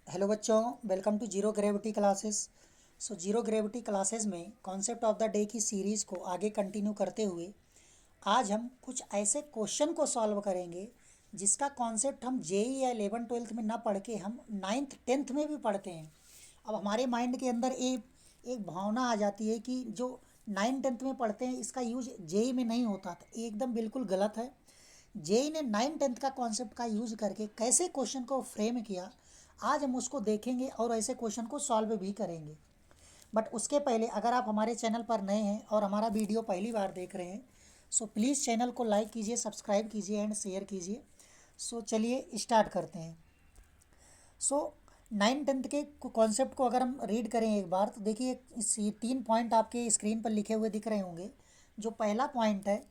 Hello बच्चों, welcome to zero gravity classes. Zero gravity classes में concept of the day की series को आगे कंटिन्यू करते हुए आज हम कुछ ऐसे क्वेश्चन को सॉल्व करेंगे जिसका कॉन्सेप्ट हम जेई या 11 12 में ना पढ़ के हम 9th 10th में भी पढ़ते हैं। अब हमारे माइंड के अंदर एक भावना आ जाती है कि जो 9th 10th में पढ़ते हैं इसका यूज जेई में नहीं होता, तो ये एकदम बिल्कुल गलत है। जेई ने 9th 10th का कॉन्सेप्ट का यूज़ करके कैसे क्वेश्चन को फ्रेम किया, आज हम उसको देखेंगे और ऐसे क्वेश्चन को सॉल्व भी करेंगे। बट उसके पहले अगर आप हमारे चैनल पर नए हैं और हमारा वीडियो पहली बार देख रहे हैं, सो प्लीज़ चैनल को लाइक कीजिए, सब्सक्राइब कीजिए एंड शेयर कीजिए। चलिए स्टार्ट करते हैं। सो 9th 10th के कॉन्सेप्ट को अगर हम रीड करें एक बार, तो देखिए ये 3 पॉइंट आपके स्क्रीन पर लिखे हुए दिख रहे होंगे। जो पहला पॉइंट है,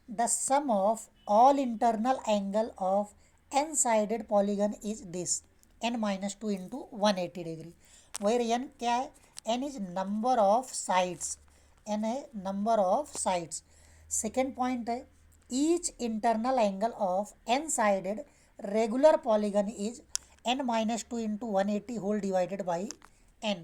the sum of all internal angle of N sided polygon is this, n-2 into 180 degree. Where N क्या है? N is number of sides, N है number of sides. Second point है, each internal angle of N sided regular polygon is n-2 into 180 whole divided by n।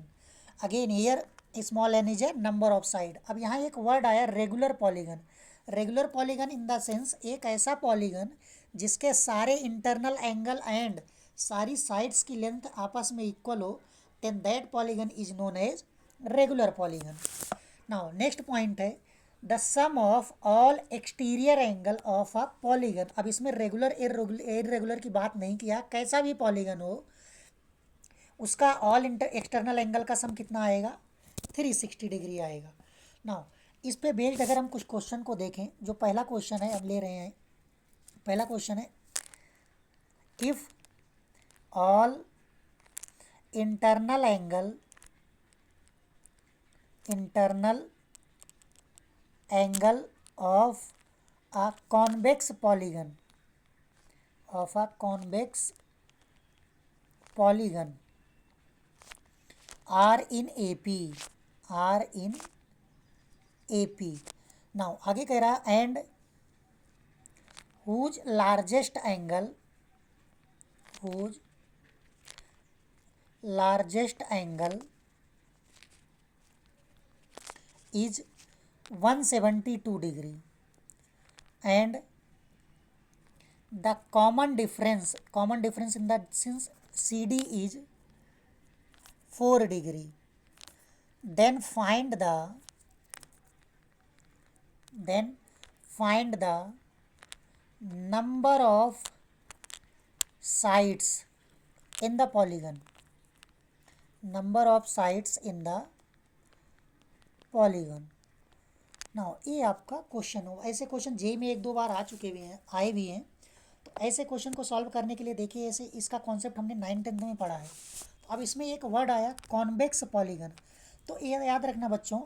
Again here small n is a number of side. अब यहाँ एक word आया regular polygon. Regular polygon in the sense एक ऐसा polygon जिसके सारे internal angle and सारी sides की लेंथ आपस में इक्वल हो, then that polygon is known as regular polygon. Now next point है, the sum of all exterior angle of a polygon. अब इसमें रेगुलर इरेगुलर की बात नहीं किया, कैसा भी पॉलीगन हो उसका ऑल एक्सटर्नल एंगल का सम कितना आएगा? 360 डिग्री आएगा। नाउ इस पे बेस्ड अगर हम कुछ क्वेश्चन को देखें, जो पहला क्वेश्चन है अब ले रहे हैं। पहला क्वेश्चन है, if all internal angle of a convex polygon are in AP। Now आगे कह रहा है, and whose largest angle is 172 degree, and the common difference in that since CD is 4 degree, then find the number of sides in the polygon, now ये आपका question हो। ऐसे question जे में एक दो बार आए भी हैं। तो ऐसे क्वेश्चन को सॉल्व करने के लिए देखिए, ऐसे इसका कॉन्सेप्ट हमने 9th 10th में पढ़ा है। तो अब इसमें एक वर्ड आया कॉन्वेक्स पॉलीगन। तो ये याद रखना बच्चों,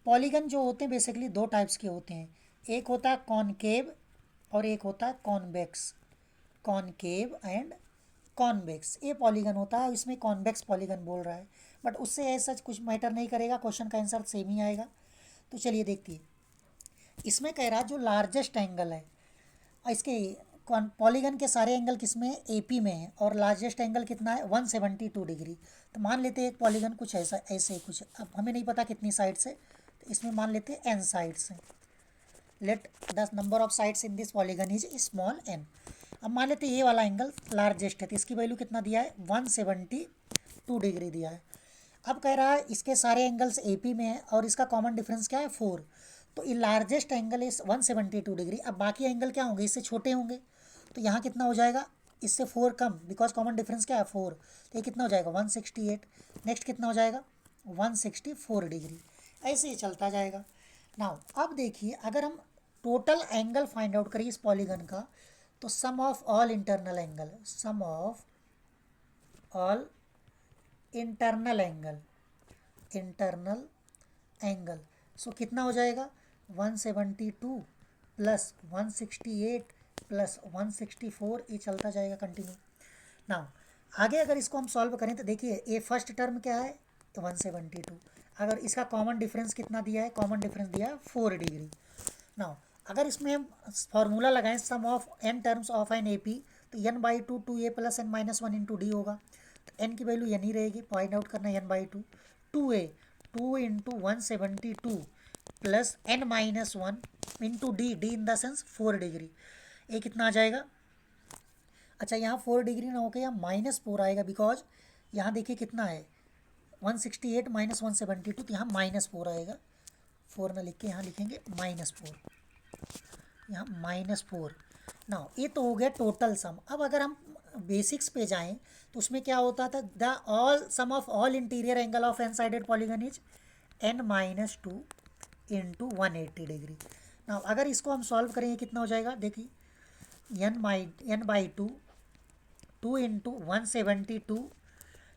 पॉलीगन जो होते हैं बेसिकली दो टाइप्स के होते हैं। एक होता है कॉनकेव और एक होता है कॉन्वेक्स। कॉनकेव एंड कॉन्वेक्स ये पॉलीगन होता है, इसमें कॉन्वेक्स पॉलीगन बोल रहा है। बट उससे ऐसा कुछ मैटर नहीं करेगा, क्वेश्चन का आंसर सेम ही आएगा। तो चलिए देखिए, इसमें कह रहा है जो लार्जेस्ट एंगल है इसके पॉलीगन के सारे एंगल किसमें? एपी में है। और लार्जेस्ट एंगल कितना है? 172 डिग्री। तो मान लेते हैं एक पॉलीगन कुछ ऐसा ऐसे ही कुछ, अब हमें नहीं पता कितनी साइड्स है, तो इसमें मान लेते हैं एन साइड्स हैं। Let the number of sides in this polygon is small n. अब मान लेते हैं ये वाला एंगल लार्जेस्ट है, तो इसकी वैल्यू कितना दिया है? 172 डिग्री दिया है। अब कह रहा है इसके सारे एंगल्स एपी में है और इसका कॉमन डिफरेंस क्या है? 4। तो ये लार्जेस्ट एंगल इज 172 डिग्री। अब बाकी एंगल क्या होंगे? इससे छोटे होंगे। तो यहाँ कितना हो जाएगा? इससे 4 कम, बिकॉज कॉमन डिफरेंस क्या है? 4। तो ये कितना हो जाएगा? 168। नेक्स्ट कितना हो जाएगा? 164 डिग्री। ऐसे ही चलता जाएगा। नाउ अब देखिए, अगर हम टोटल एंगल फाइंड आउट करिए इस पॉलीगन का, तो sum of all internal angle so कितना हो जाएगा? 172 प्लस 168 प्लस 164, ये चलता जाएगा कंटिन्यू। नाउ आगे अगर इसको हम सॉल्व करें तो देखिए, ये फर्स्ट टर्म क्या है? तो 172। अगर इसका कॉमन डिफरेंस कितना दिया है? कॉमन डिफरेंस दिया है 4 डिग्री। नाउ अगर इसमें हम फॉर्मूला लगाएं sum of N terms of an A P, तो n/2 2a + n-1 × d होगा। तो एन की वैल्यू यानी रहेगी, पॉइंट आउट करना n by two, 2a 2 into 172 plus n minus 1 into d, d in the sense 4 degree, ये कितना आ जाएगा। अच्छा यहाँ 4 डिग्री ना होकर यहाँ -4 आएगा, बिकॉज यहाँ देखिए कितना है 168 माइनस 172, तो यहाँ -4 आएगा। 4 ना लिख के यहाँ लिखेंगे -4, यहाँ -4 ना। ये तो हो गया टोटल सम। अब अगर हम बेसिक्स पे जाएं तो उसमें क्या होता था, the all sum of all interior angle of N sided polygon is n-2 into 180 degree. ना अगर इसको हम सॉल्व करेंगे कितना हो जाएगा, देखिए n बाई टू, 2 इंटू 172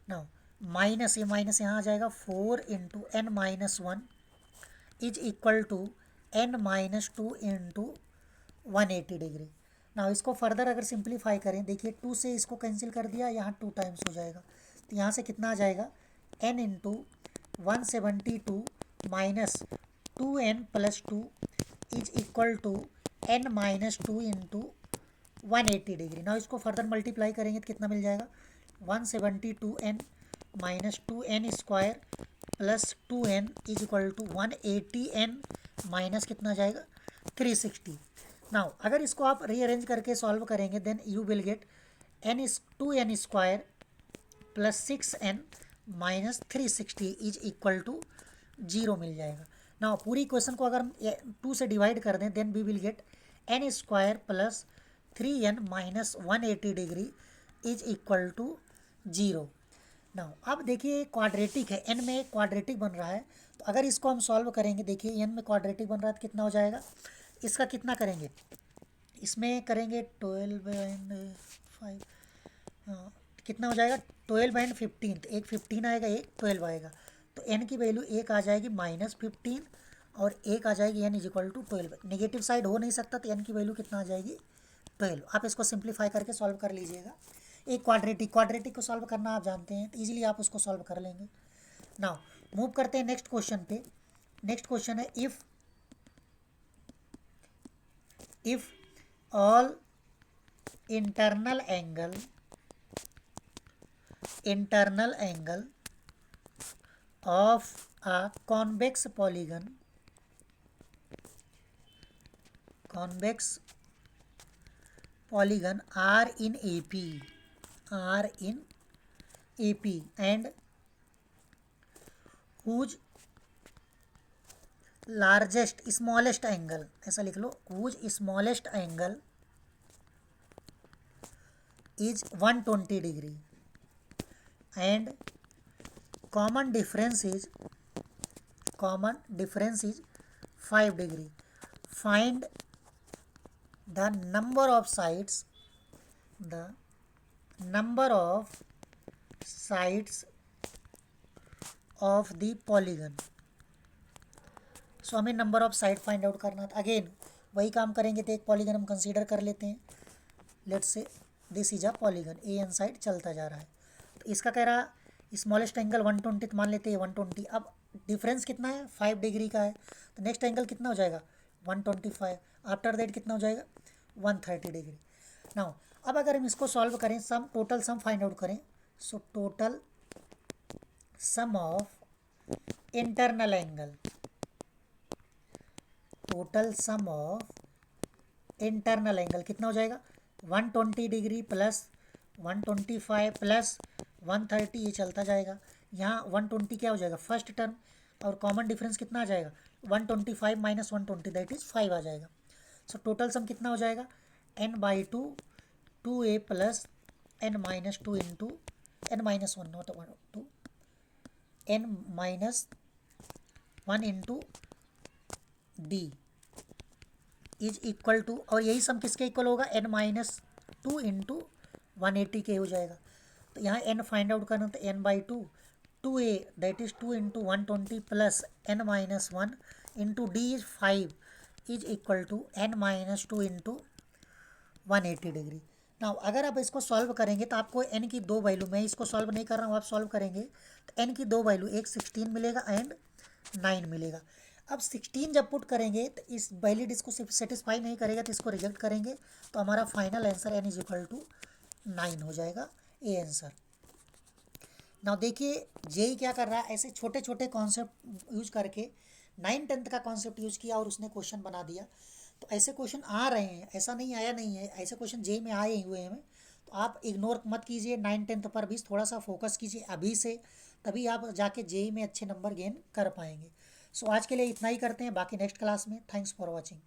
ना, माइनस ये माइनस यहाँ आ जाएगा 4 into n-1 is equal to n-2 into 180 degree. ना इसको फर्दर अगर सिंप्लीफाई करें, देखिए 2 से इसको कैंसिल कर दिया, यहाँ 2 टाइम्स हो जाएगा, तो यहाँ से कितना आ जाएगा n into 172 minus 2n plus 2 is equal to n-2 into 180 degree. ना इसको फर्दर मल्टीप्लाई करेंगे तो कितना मिल जाएगा 172n minus 2n square plus 2n is equal to 180n minus कितना जाएगा 360। नाउ अगर इसको आप रीअरेंज करके सॉल्व करेंगे then you will get n 2n square plus 6n minus 360 is equal to 0 मिल जाएगा। नाउ पूरी क्वेश्चन को अगर हम 2 से डिवाइड कर दें then we will get n square plus 3n minus 180 degree is equal to 0। Now अब देखिए क्वाड्रेटिक है, n में क्वाड्रेटिक बन रहा है, तो अगर इसको हम सॉल्व करेंगे, देखिए n में क्वाड्रेटिक बन रहा है तो कितना हो जाएगा, इसका कितना करेंगे, इसमें करेंगे 12 एंड 5, कितना हो जाएगा 12 एंड 15, एक 15 आएगा एक 12 आएगा, तो n की वैल्यू एक आ जाएगी -15 और एक आ जाएगी n is equal to 12। Negative side हो नहीं सकता तो n की वैल्यू कितना आ जाएगी 12। आप इसको सिंप्लीफाई करके सॉल्व कर लीजिएगा। एक क्वाड्रेटिक को सॉल्व करना आप जानते हैं तो ईजिली आप उसको सॉल्व कर लेंगे। नाउ मूव करते हैं नेक्स्ट क्वेश्चन पे। नेक्स्ट क्वेश्चन है if all internal angle of a convex polygon are in AP and whose smallest angle, ऐसा लिख लो, whose smallest angle is 120 degree and common difference is 5 degree. Find the number of sides of the polygon. सो हमें number of side find out करना था। Again वही काम करेंगे तो एक पॉलीगन हम कंसीडर कर लेते हैं। Let's say this is a polygon, a n side चलता जा रहा है, तो इसका कह रहा स्मॉलेस्ट एंगल 120 मान लेते हैं 120। अब डिफरेंस कितना है 5 डिग्री का है, तो नेक्स्ट एंगल कितना हो जाएगा 125। आफ्टर दैट कितना हो जाएगा 130 डिग्री। नाउ अब अगर हम इसको सॉल्व करें, टोटल सम फाइंड आउट करें, so total sum of internal angle कितना हो जाएगा 120 डिग्री प्लस 125 प्लस 130, ये चलता जाएगा। यहाँ 120 क्या हो जाएगा फर्स्ट टर्म, और कॉमन डिफरेंस कितना आ जाएगा 125 माइनस 120 दैट इज 5 आ जाएगा। सो टोटल सम कितना हो जाएगा n/2 2a प्लस n-2 into n-1 not 2 n-1 into d is equal to, और यही सम किसके इक्वल होगा n-2 इंटू 180 के हो जाएगा। तो यहाँ n फाइंड आउट करना तो n/2 2a that is 2 into 120 plus n-1 into d is 5 is equal to n-2 into 180 degree. Now अगर आप इसको सॉल्व करेंगे तो आपको n की 2 वैल्यू, मैं इसको सॉल्व नहीं कर रहा हूँ, आप सॉल्व करेंगे तो n की 2 वैल्यू, एक 16 मिलेगा एंड 9 मिलेगा। अब 16 जब पुट करेंगे तो इस वैलिड इसको सेटिस्फाई नहीं करेगा तो इसको रिजेक्ट करेंगे, तो हमारा final answer n is equal to 9 हो जाएगा, ए आंसर। ना देखिए जेई क्या कर रहा है, ऐसे छोटे छोटे कॉन्सेप्ट यूज करके 9th 10th का कॉन्सेप्ट यूज किया और उसने क्वेश्चन बना दिया। तो ऐसे क्वेश्चन आ रहे हैं, ऐसा नहीं आया नहीं है, ऐसे क्वेश्चन जेई में आए हुए हैं। तो आप इग्नोर मत कीजिए, 9th 10th पर भी थोड़ा सा फोकस कीजिए अभी से, तभी आप जाके जेई में अच्छे नंबर गेन कर पाएंगे। सो आज के लिए इतना ही करते हैं, बाकी नेक्स्ट क्लास में। Thanks for watching.